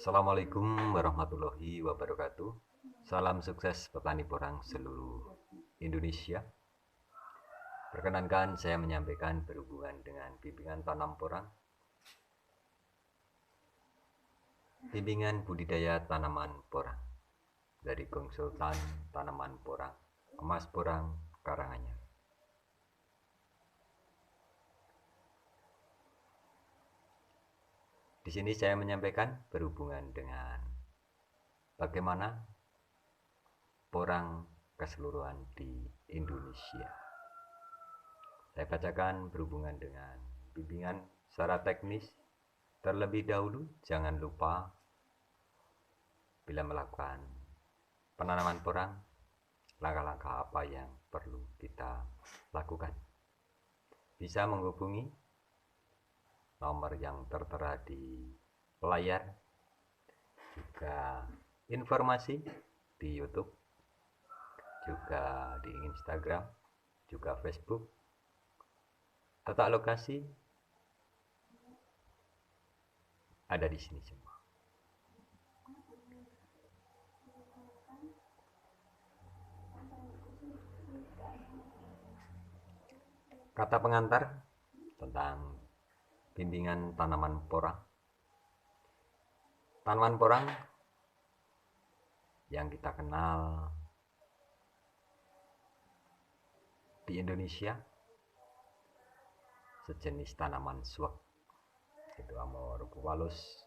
Assalamualaikum warahmatullahi wabarakatuh. Salam sukses petani porang seluruh Indonesia. Perkenankan saya menyampaikan berhubungan dengan bimbingan tanam porang, bimbingan budidaya tanaman porang dari konsultan tanaman porang Emas Porang Karanganyar. Di sini saya menyampaikan berhubungan dengan bagaimana porang keseluruhan di Indonesia. Saya bacakan berhubungan dengan bimbingan secara teknis. Terlebih dahulu, jangan lupa bila melakukan penanaman porang, langkah-langkah apa yang perlu kita lakukan. Bisa menghubungi nomor yang tertera di layar, juga informasi di YouTube, juga di Instagram, juga Facebook. Letak lokasi ada di sini semua. Kata pengantar tentang bimbingan tanaman porang. Tanaman porang yang kita kenal di Indonesia sejenis tanaman suwak, itu Amorphophallus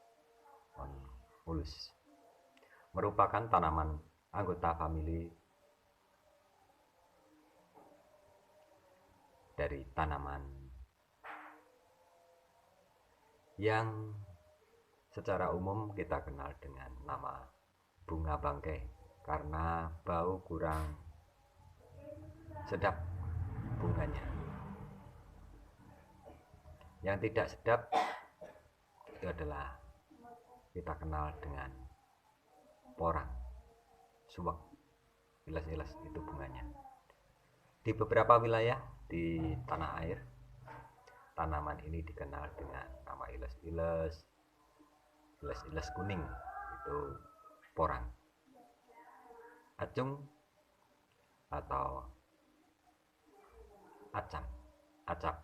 onulus, merupakan tanaman anggota famili dari tanaman yang secara umum kita kenal dengan nama bunga bangkai karena bau kurang sedap bunganya. Yang tidak sedap itu adalah kita kenal dengan porang, suwak, iles-iles itu bunganya. Di beberapa wilayah di tanah air, tanaman ini dikenal dengan nama iles-iles, iles-iles kuning, itu porang. Acung atau acap,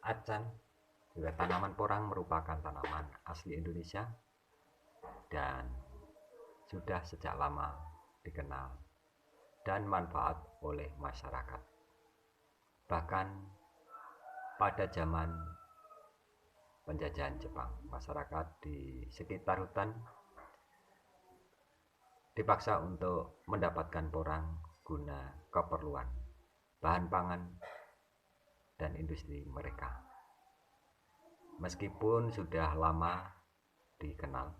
acan juga tanaman porang merupakan tanaman asli Indonesia dan sudah sejak lama dikenal dan manfaat oleh masyarakat. Bahkan pada zaman penjajahan Jepang, masyarakat di sekitar hutan dipaksa untuk mendapatkan porang guna keperluan bahan pangan dan industri mereka. Meskipun sudah lama dikenal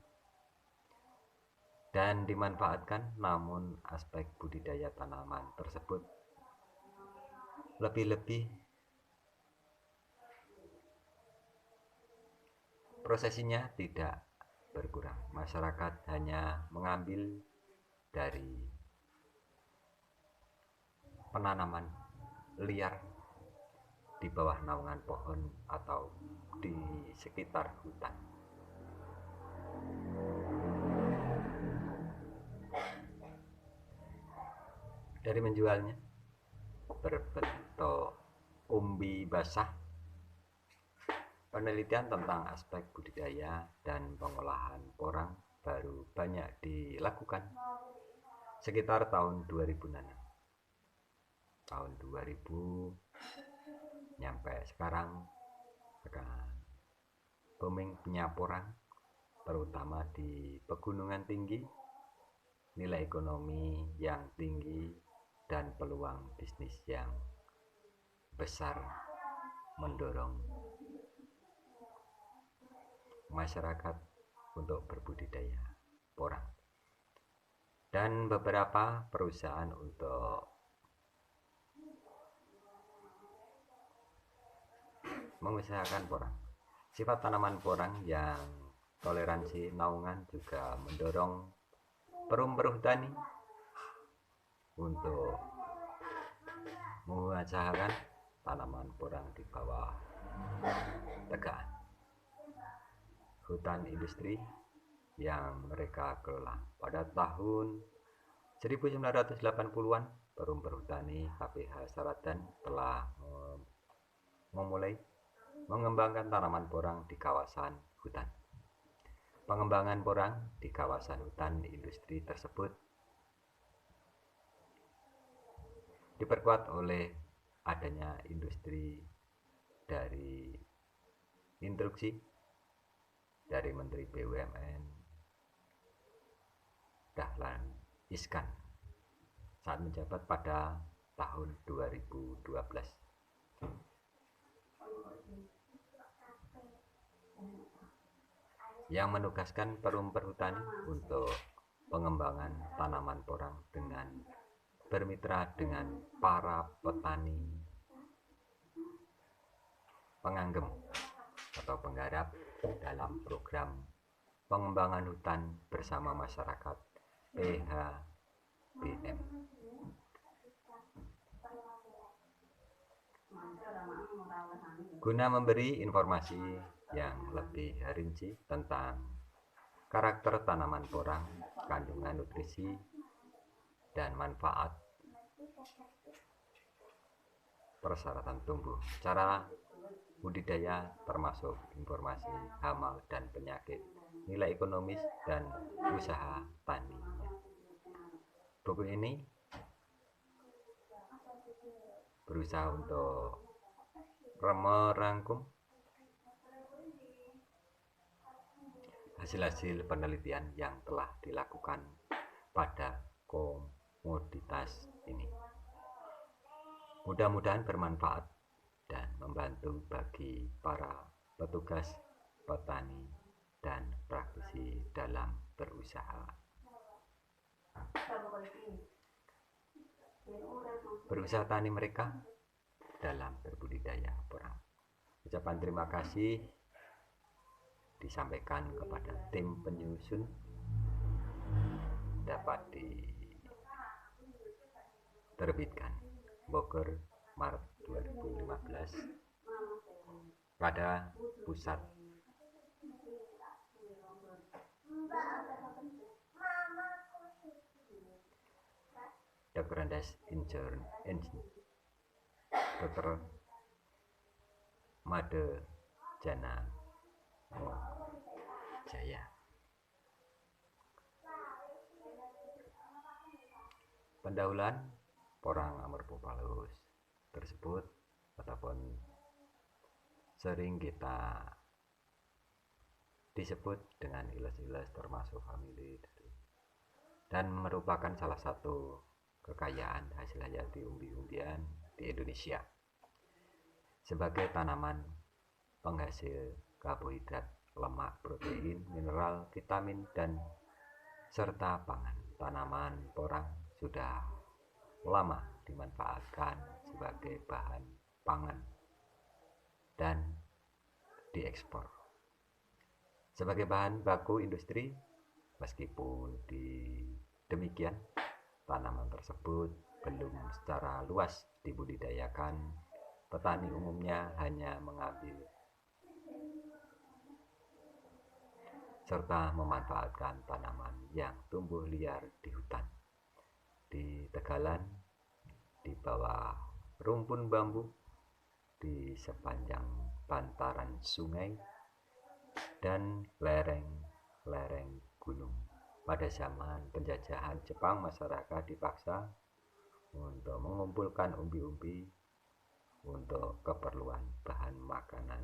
dan dimanfaatkan, namun aspek budidaya tanaman tersebut lebih-lebih prosesinya tidak berkurang. Masyarakat hanya mengambil dari penanaman liar di bawah naungan pohon atau di sekitar hutan. Dari menjualnya berbentuk umbi basah, penelitian tentang aspek budidaya dan pengolahan porang baru banyak dilakukan sekitar tahun 2006. Tahun 2000 nyampe sekarang akan booming punya porang, terutama di pegunungan tinggi, nilai ekonomi yang tinggi dan peluang bisnis yang besar mendorong masyarakat untuk berbudidaya porang. Dan beberapa perusahaan untuk mengusahakan porang. Sifat tanaman porang yang toleransi naungan juga mendorong perum perhutani untuk mengusahakan tanaman porang di bawah tegaan. hutan industri yang mereka kelola. Pada tahun 1980-an, Perum Perhutani KPH Saradan telah memulai mengembangkan tanaman porang di kawasan hutan. Pengembangan porang di kawasan hutan industri tersebut diperkuat oleh adanya industri dari instruksi dari Menteri BUMN Dahlan Iskan saat menjabat pada tahun 2012. Yang menugaskan Perum Perhutani untuk pengembangan tanaman porang dengan bermitra dengan para petani penganggem atau penggarap dalam program pengembangan hutan bersama masyarakat PHBM. Guna memberi informasi yang lebih rinci tentang karakter tanaman porang, kandungan nutrisi, dan manfaat persyaratan tumbuh, cara budidaya termasuk informasi hama dan penyakit, nilai ekonomis dan usaha taninya. Buku ini berusaha untuk merangkum hasil-hasil penelitian yang telah dilakukan pada komoditas ini. Mudah-mudahan bermanfaat dan membantu bagi para petugas petani dan praktisi dalam berusaha tani mereka dalam berbudidaya porang. Ucapan terima kasih disampaikan kepada tim penyusun, dapat diterbitkan Bogor Maret 2015 pada Pusat Dr. Andes Dr. Made Jana Jaya. Pendahuluan porang Amorphophallus tersebut ataupun sering kita disebut dengan iles-iles termasuk famili dan merupakan salah satu kekayaan hasil hayati umbi-umbian di Indonesia sebagai tanaman penghasil karbohidrat, lemak, protein, mineral, vitamin, dan serta pangan. Tanaman porang sudah lama dimanfaatkan sebagai bahan pangan dan diekspor sebagai bahan baku industri. Meskipun demikian, tanaman tersebut belum secara luas dibudidayakan. Petani umumnya hanya mengambil serta memanfaatkan tanaman yang tumbuh liar di hutan, di tegalan, di bawah rumpun bambu, di sepanjang bantaran sungai, dan lereng-lereng gunung. Pada zaman penjajahan Jepang, masyarakat dipaksa untuk mengumpulkan umbi-umbi untuk keperluan bahan makanan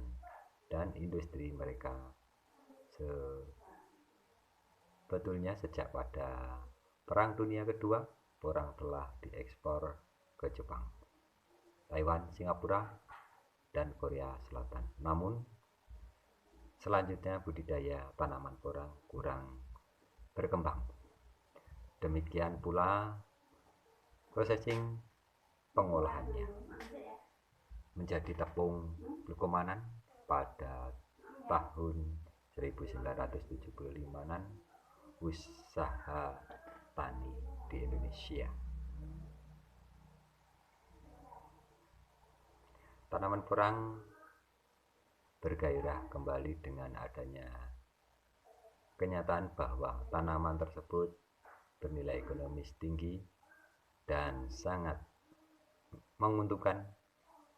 dan industri mereka. Sebetulnya sejak pada Perang Dunia Kedua, porang telah diekspor ke Jepang, Taiwan, Singapura, dan Korea Selatan. Namun selanjutnya budidaya tanaman porang kurang berkembang. Demikian pula processing pengolahannya menjadi tepung glukomanan pada tahun 1975-an usaha tani di Indonesia. Tanaman porang bergairah kembali dengan adanya kenyataan bahwa tanaman tersebut bernilai ekonomis tinggi dan sangat menguntungkan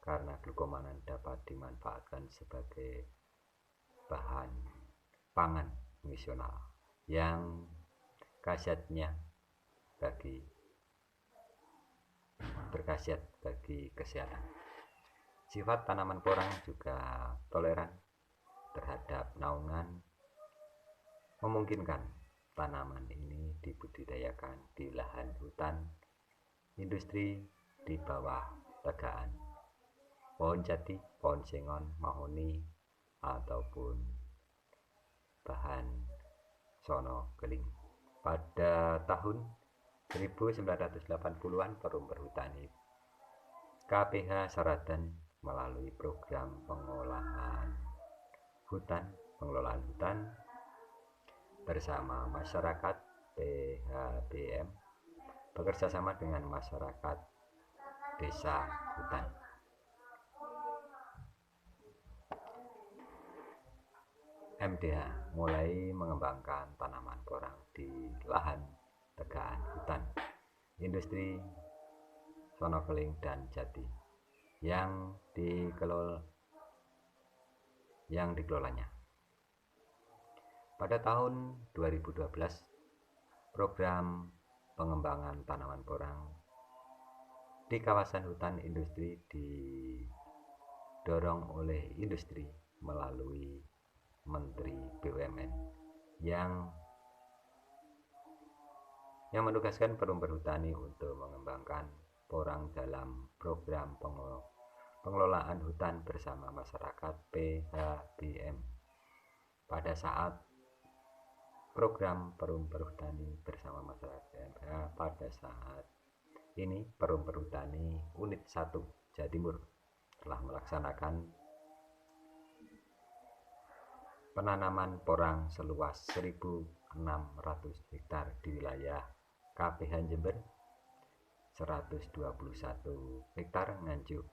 karena glukomanan dapat dimanfaatkan sebagai bahan pangan fungsional yang khasiatnya berkhasiat bagi kesehatan. Sifat tanaman porang juga toleran terhadap naungan, memungkinkan tanaman ini dibudidayakan di lahan hutan industri di bawah tegaan pohon jati, pohon sengon, mahoni, ataupun bahan sono keling. Pada tahun 1980-an Perum Perhutani KPH Saradan melalui program pengelolaan hutan bersama masyarakat PHBM bekerja sama dengan masyarakat desa hutan. MDH mulai mengembangkan tanaman porang di lahan tegaan hutan industri sonokeling dan jati yang dikelolanya. Pada tahun 2012, program pengembangan tanaman porang di kawasan hutan industri didorong oleh industri melalui Menteri BUMN yang menugaskan Perum Perhutani untuk mengembangkan porang dalam program pengelolaan hutan bersama masyarakat PHBM. Pada saat program Perum Perhutani bersama masyarakat PHBM, pada saat ini Perum Perhutani Unit 1 Jawa Timur telah melaksanakan penanaman porang seluas 1.600 hektar di wilayah KPH Jember, 121 hektar Nganjuk,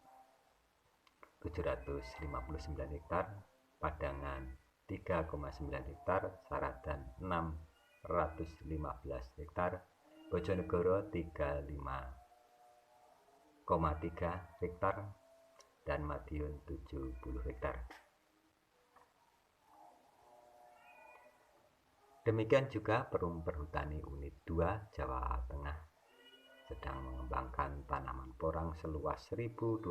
759 hektar Padangan, 3,9 hektar Saradan, 615 hektar Bojonegoro, 35,3 hektar dan Madiun 70 hektar. Demikian juga Perum Perhutani Unit 2 Jawa Tengah sedang mengembangkan tanaman porang seluas 1.200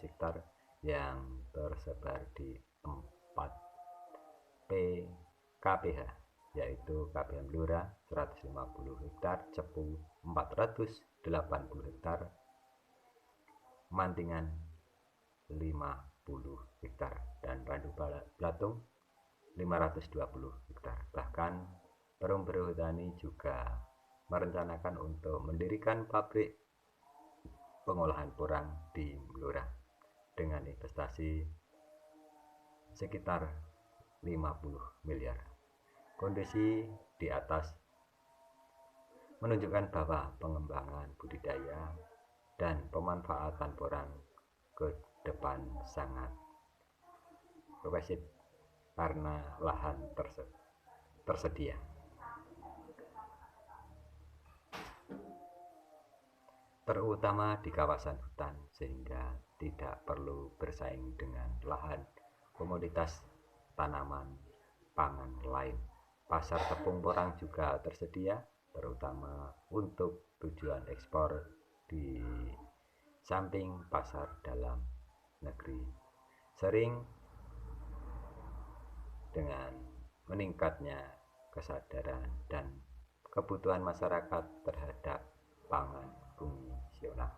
hektar yang tersebar di 4 KPH, yaitu KPH Blora 150 hektar, Cepu 480 hektar, Mantingan 50 hektar, dan Randu Blatung 520 hektar. Bahkan Perum Perhutani juga merencanakan untuk mendirikan pabrik pengolahan porang di Blora dengan investasi sekitar 50 miliar. Kondisi di atas menunjukkan bahwa pengembangan budidaya dan pemanfaatan porang ke depan sangat progresif karena lahan tersedia. Terutama di kawasan hutan, sehingga tidak perlu bersaing dengan lahan komoditas tanaman pangan lain. Pasar tepung porang juga tersedia, terutama untuk tujuan ekspor di samping pasar dalam negeri. Sering dengan meningkatnya kesadaran dan kebutuhan masyarakat terhadap pangan fungsional.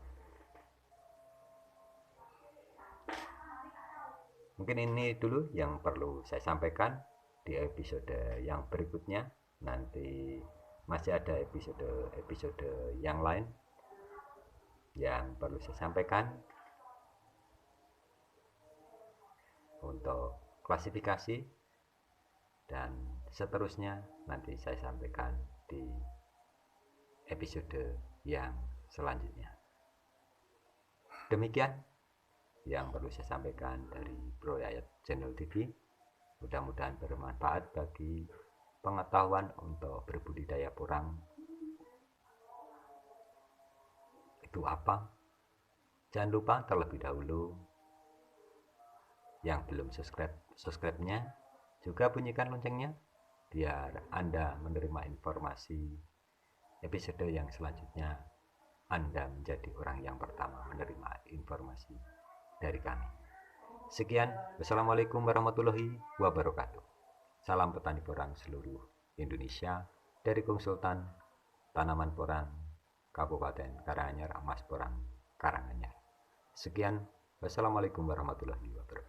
Mungkin ini dulu yang perlu saya sampaikan. Di episode yang berikutnya nanti masih ada episode yang lain yang perlu saya sampaikan untuk klasifikasi, dan seterusnya nanti saya sampaikan di episode yang selanjutnya. Demikian yang perlu saya sampaikan dari Bro Yayat Channel TV. Mudah-mudahan bermanfaat bagi pengetahuan untuk berbudidaya porang itu apa. Jangan lupa terlebih dahulu yang belum subscribe-nya juga bunyikan loncengnya biar Anda menerima informasi episode yang selanjutnya. Anda menjadi orang yang pertama menerima informasi dari kami. Sekian, wassalamualaikum warahmatullahi wabarakatuh. Salam petani porang seluruh Indonesia dari Konsultan Tanaman Porang Kabupaten Karanganyar, Mas Porang Karanganyar. Sekian, wassalamualaikum warahmatullahi wabarakatuh.